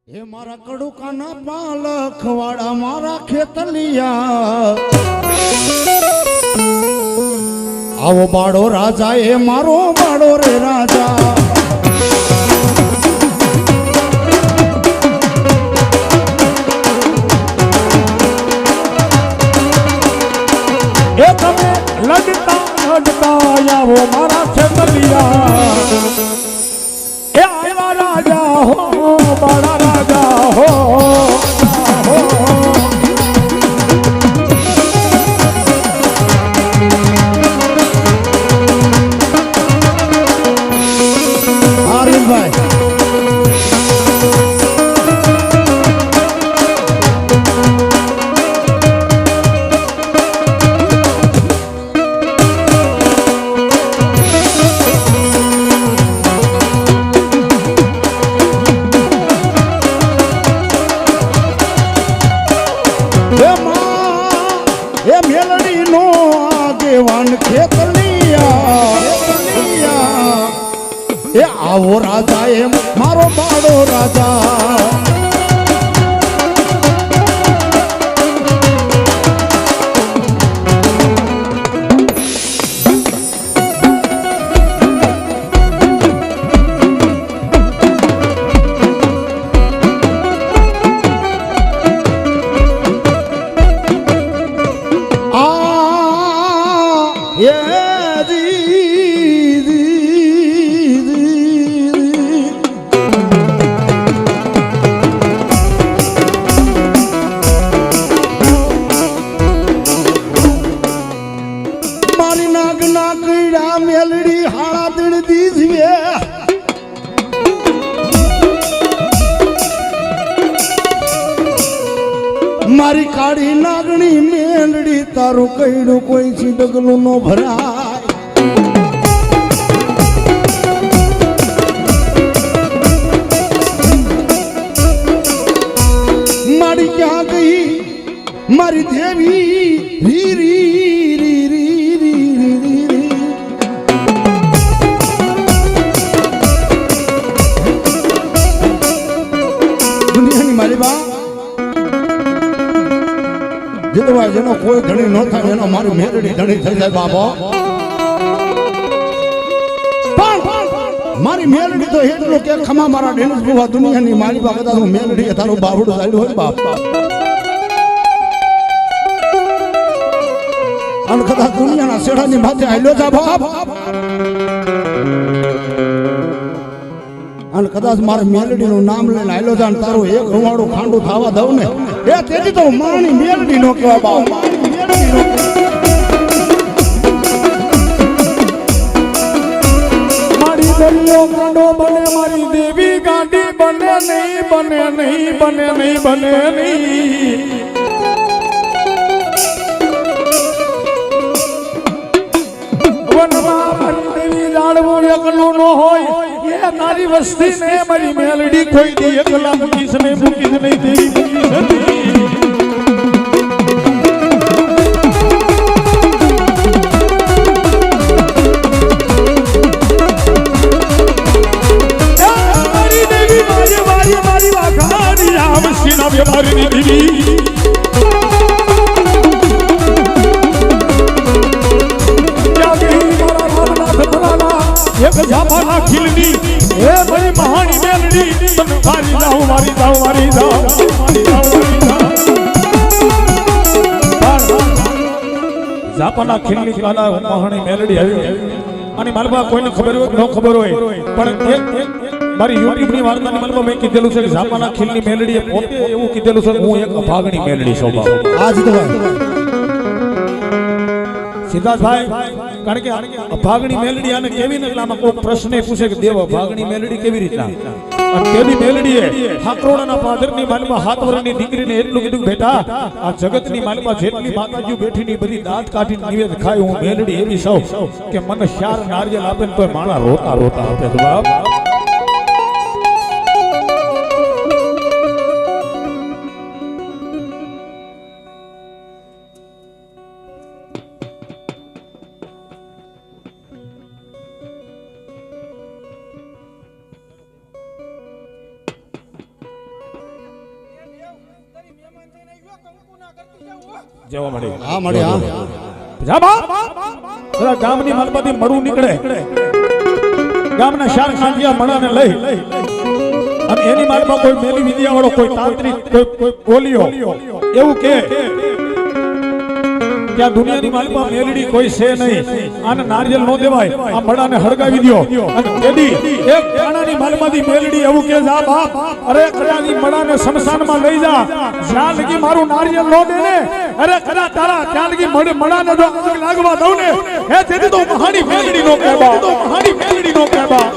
એ મારા કડુકાના પાલખ વાળા મારા ખેતલિયા આવો બાળો રાજા એ મારો બાળો રે રાજા એ તમે લડતા લડતા આવો મારા ખેતલિયા એ આવ્યા રાજા હો બાળા રાજા હો આવો રાજા એ મારો બાળો રાજા મેલડી હાડા દણ દીધી મારી કાળી નાગણી મેલડી તારું કઈડું કોઈ થી ડગલું નો ભરાય મારી ક્યાં ગઈ મારી દેવી રી રી રી રી રી રી જીતવા જેનો કોઈ ધણી ન થાય એનો મારી મેરડી ધણી થઈ જાય બાબા મારી મેરડી તો એટલું કે ખમા મારા ડેનિસ બુવા દુનિયાની મારી પાસે કદાચ મેરડી તારું બાવડું ચાલ્યું હોય બાપ અને કદાચ દુનિયાના શેડાની માથે આલ્યો જા બાપ અને કદાચ મારે મેલડીનું નામ લઈને આલ્યો જા તારું એક રૂવાડું ખાંડું થવા દઉં ને એ તેથી તો મારી મેલડી નો કહેવાય બાપ મારી દરિયો ગાંડો બને મારી દેવી ગાંડી બને નહીં બને નહીં બને નહીં બને નહીં વનમાં મારી દેવી લાડવું એકલું નો હોય એ તારી વસ્તી ને મારી મેલડી કોઈ દી એકલા મૂકીશ નહીં દેવી એક જાપાના ખીલની એ મારી મહાની મેલડી તમે મારી જાઓ મારી જાઓ મારી જાઓ મારી જાઓ જાપાના ખીલની કાલા મહાની મેલડી આવી અને માલબા કોઈને ખબર હોય ન ખબર હોય પણ મારી યુટ્યુબ ની વાર્તાની માલબા મેં કીધેલું છે કે જાપાના ખીલની મેલડી પોતે એવું કીધેલું છે હું એક અભાગણી મેલડી છું આજ તો સિદ્ધાર્થભાઈ કારણ કે અભાગણી મેલડી આને કેવી ને આમાં કોઈ પ્રશ્ન પૂછે કે દેવ અભાગણી મેલડી કેવી રીતના અને તેની મેલડીએ હાકરોડાના પાદરની માલમાં હાથ વરની દીકરીને એટલું કીધું બેટા આ જગતની માલમાં જેટલી માતાજીઓ બેઠીની બધી દાંત કાઢીને નિવેદ ખાય હું મેલડી એવી સૌ કે મને ચાર નારિયેલ આપે ને તો માણા રોતા રોતા આપે બાપ જેવા મળે હા મળે હા જા બાપ પેલા ગામની માલમાંથી મળું નીકળે ગામના શાર ખાંડિયા મણાને લઈ અને એની માલમાં કોઈ મેલી વિદ્યા વાળો કોઈ તાંત્રિક કોઈ બોલ્યો એવું કે ત્યાં દુનિયાની માલમાં મેલડી કોઈ છે નહીં આને નારિયેલ નો દેવાય આ મડાને હળગાવી દ્યો અને તેદી એક કાણાની માલમાંથી મેલડી એવું કે જા બાપ અરે કદાની મડાને શમશાનમાં લઈ જા જ્યાં લગી મારું નારિયેલ નો દે ને અરે કદા તારા ત્યાં લગી મડાને જો આગ લાગવા દઉં ને હે તેદી તો મહાની મેલડી નો કહેવા તો મહાની મેલડી નો કહેવા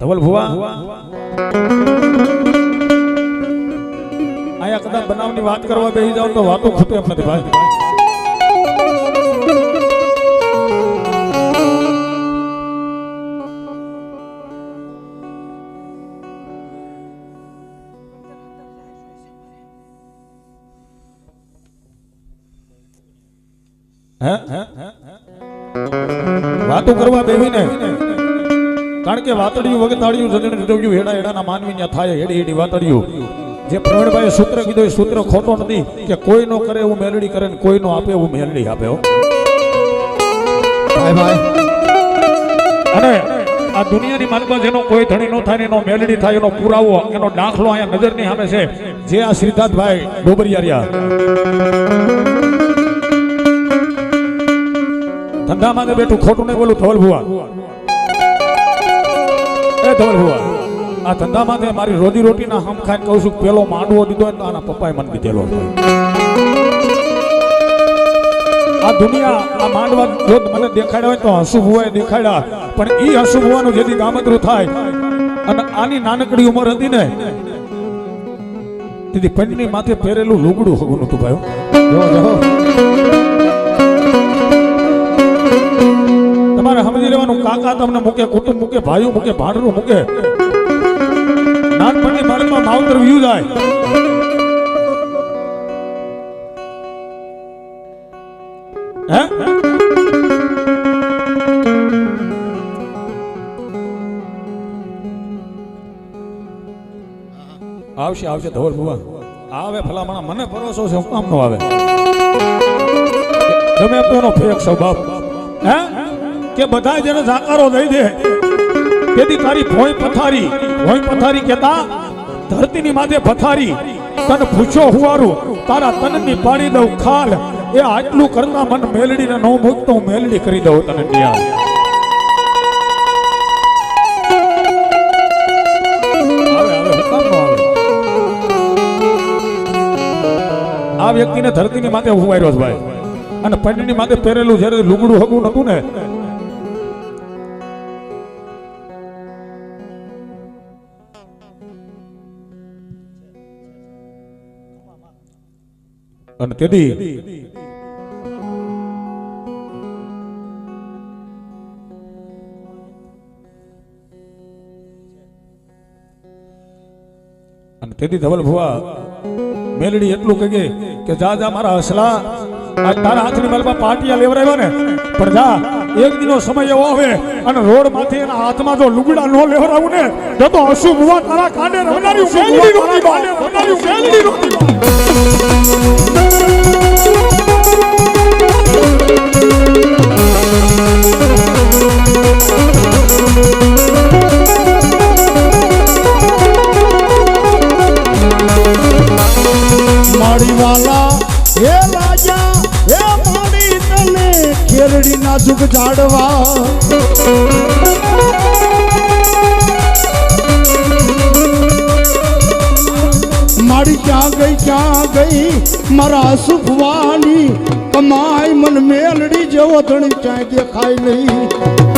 ધવલ ભુવા આયા કદાચ બનાવની વાત કરવા બેસી જાવ તો વાતો ખૂટે એમ નથી ભાઈ વાતો કરવા બેહીને કારણ કે વાતડિયું વગતાડિયું જજણ જોયું હેડા હેડાના માનવી ત્યાં થાય હેડી હેડી વાતડિયું જે પ્રવીણભાઈએ સૂત્ર કીધું એ સૂત્ર ખોટો નથી કે કોઈ નો કરે એવું મેલડી કરે ને કોઈ નો આપે એવું મેલડી આપે હો ભાઈ ભાઈ અને આ દુનિયાની માલમાં જેનો કોઈ ધણી નો થાય એનો મેલડી થાય એનો પુરાવો એનો દાખલો અહીંયા નજરની સામે છે જે આ શ્રીદાસભાઈ ડોબરિયા ધંધામાં બેઠું ખોટું નહીં બોલું ધવલ ભુવા એ ધવલ ભુવા આ ધંધામાં મારી રોજી રોટીના હમ ખાઈને કહું છું પેલો માંડવો દીધો તો આના પપ્પાએ મને દીધેલો આ દુનિયા આ માંડવા જો મને દેખાડ્યા હોય તો હસુ ભુવાએ દેખાડ્યા પણ ઈ હસુ ભુવાનું જેથી ગામતરું થાય અને આની નાનકડી ઉંમર હતી ને તેથી પંડની માથે પહેરેલું લુગડું હગું નતું ભાઈ જો તમારે સમજી લેવાનું કાકા તમને મૂકે કુટુંબ મૂકે ભાઈઓ મૂકે ભાડરું મૂકે નાનપણની બાળકમાં માવતર વ્યુ જાય હે આવશે આવશે ધવલ ભુવા આવે ભલામણા મને ભરોસો છે કામ નો આવે તમે એનો ફેક સ્વભાવ હે કે બધા જેને જાકારો દઈ દે તેથી તારી ભોય પથારી કેતા ધરતીની માથે પથારી તને પૂછો હુવારું તારા તનની પાડી દઉં ખાલ એ આટલું કરતા મન મેલડીને નો મૂકતો હું મેલડી કરી દઉં તને ન્યાય આ વ્યક્તિને ધરતીની માથે હુવાર્યો છે ભાઈ અને પંડની માથે પહેરેલું જ્યારે લુગડું હગું નતું ને અને તેથી ધવલ ભુવા મેલડી એટલું કહે કે જા જા મારા હસલા આ તારા હાથની માલમાં પાટિયા લેવરાવ્યો ને પણ જા એક દિનો સમય એવો આવે અને રોડ માંથી એના હાથમાં જો લુગડા નો લેવરાવું ને તો હસુ ભુવા તારા કાંડે રવનાર્યું મેલડી રોતી બાને રવનાર્યું મેલડી રોતી બાને હે લાજા હે મારી તને ખેરડી ના જુગ જાડવા મારી ક્યાં ગઈ મારા સુખવાની કમાઈ મન મેલડી જેવો ધણી ક્યાંય દેખાય નહીં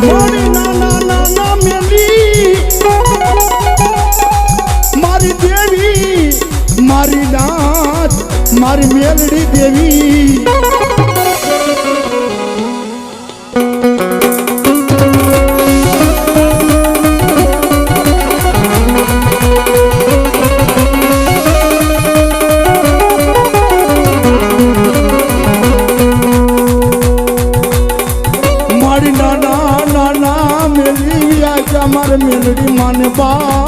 મારી નાના મેલી મારી દેવી મારી નાથ મારી મેલડી દેવી મારી નાના મેલી આજા મારી મેલડી માને બા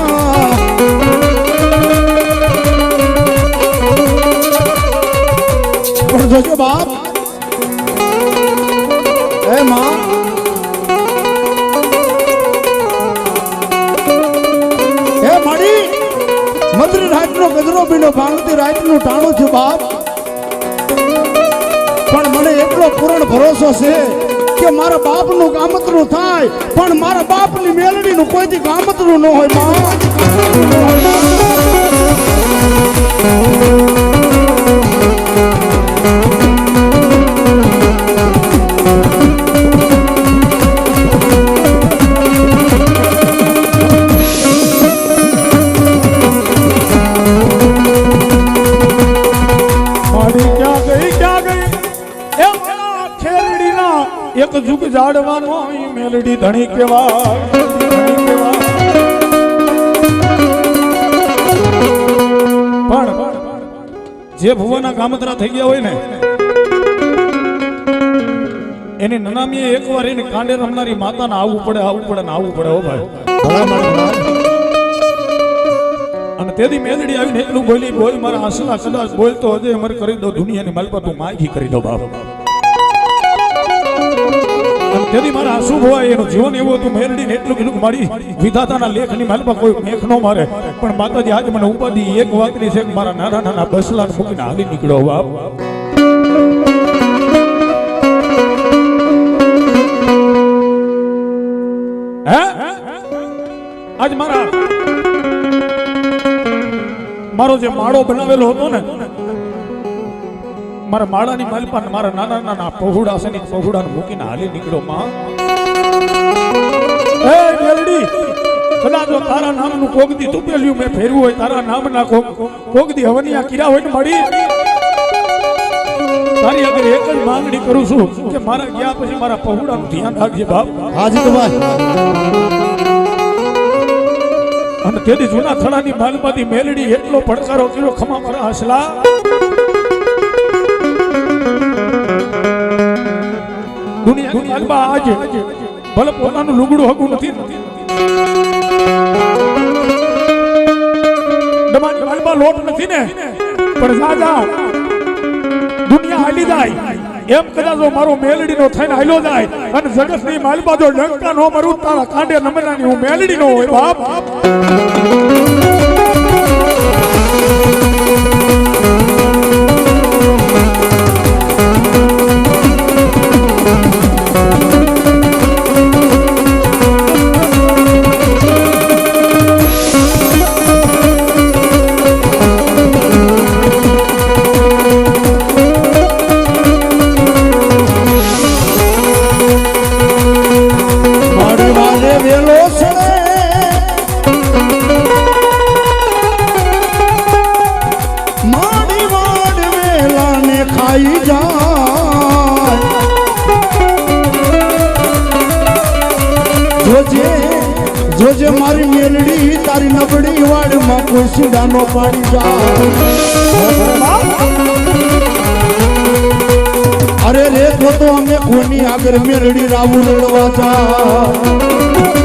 જોજો બાપ એ માં એ માડી મધરી રાતનો ગજરો બીનો ભાંગતી રાતનું ટાણું છું બાપ પણ મને એટલો પૂર્ણ ભરોસો છે કે મારા બાપનું કામતરું થાય પણ મારા બાપની મેલડીનું કોઈથી કામતરું ન હોય માં એક જુગ જાડવાનો મેલડી ધણી કેવા પણ જે ભુવાના કામતરા થઈ ગયા હોય ને એની નનામીએ એકવાર એને કાંડે રમનારી માતાને આવવું પડે ને આવવું પડે હો ભાઈ અને તેથી મેલડી આવીને એટલું બોલ મારા આસલા કદાચ બોલતો હજે મર કરી દો દુનિયાની માલપા તું માગી કરી દો બાપ તેથી મારા આંસુ ભવાય એનું જીવન એવું હતું મેલડીને એટલું કીધું મારી વિધાતાના લેખની માલપા કોઈ મેખ ન મારે પણ માતાજી આજ મને ઉપાધિ એક વાતની છે કે મારા નાના બસલા મૂકીને હાલી નીકળ્યો બાપ હે આજ મારો જે માળો બનાવેલો હતો ને મારા માળાની માલપા મારા નાના પહોળા છે ને પહોળાને મૂકીને હાલી નીકળ્યો માં એ મેલડી કદાચ જો તારા નામનું કોગદી તુપેલ્યું મેં ફેરવું હોય તારા નામના કોગદી હવનિયા કીરા હોય ને મળી તારી આગળ એક જ માંગણી કરું છું કે મારા ગયા પછી મારા પહોળાનું ધ્યાન રાખજે બાપ હાજી તો ભાઈ અને તેની જૂના થડાની માલપાથી મેલડી એટલો પડકારો કર્યો ખમા મારા હસલા દુનિયા આજે ભલે પોતાનું લુગડું હગું નથી લોટ નથી ને પણ દાદા દુનિયા હાલી જાય એમ કદાચ મારો મેલડીનો થઈને હાલ્યો જાય અને જગતની માલપા જો લંકા નો મરું તારા કાંડે નમનાની હું મેલડી નો હોય બાપ જોજે મારી મેલડી તારી નબળી વાડમાં કોઈ સીડાનો પાડી જાય અરે રે તો અમે કોની આગળ મેલડી રાવું લડવા જા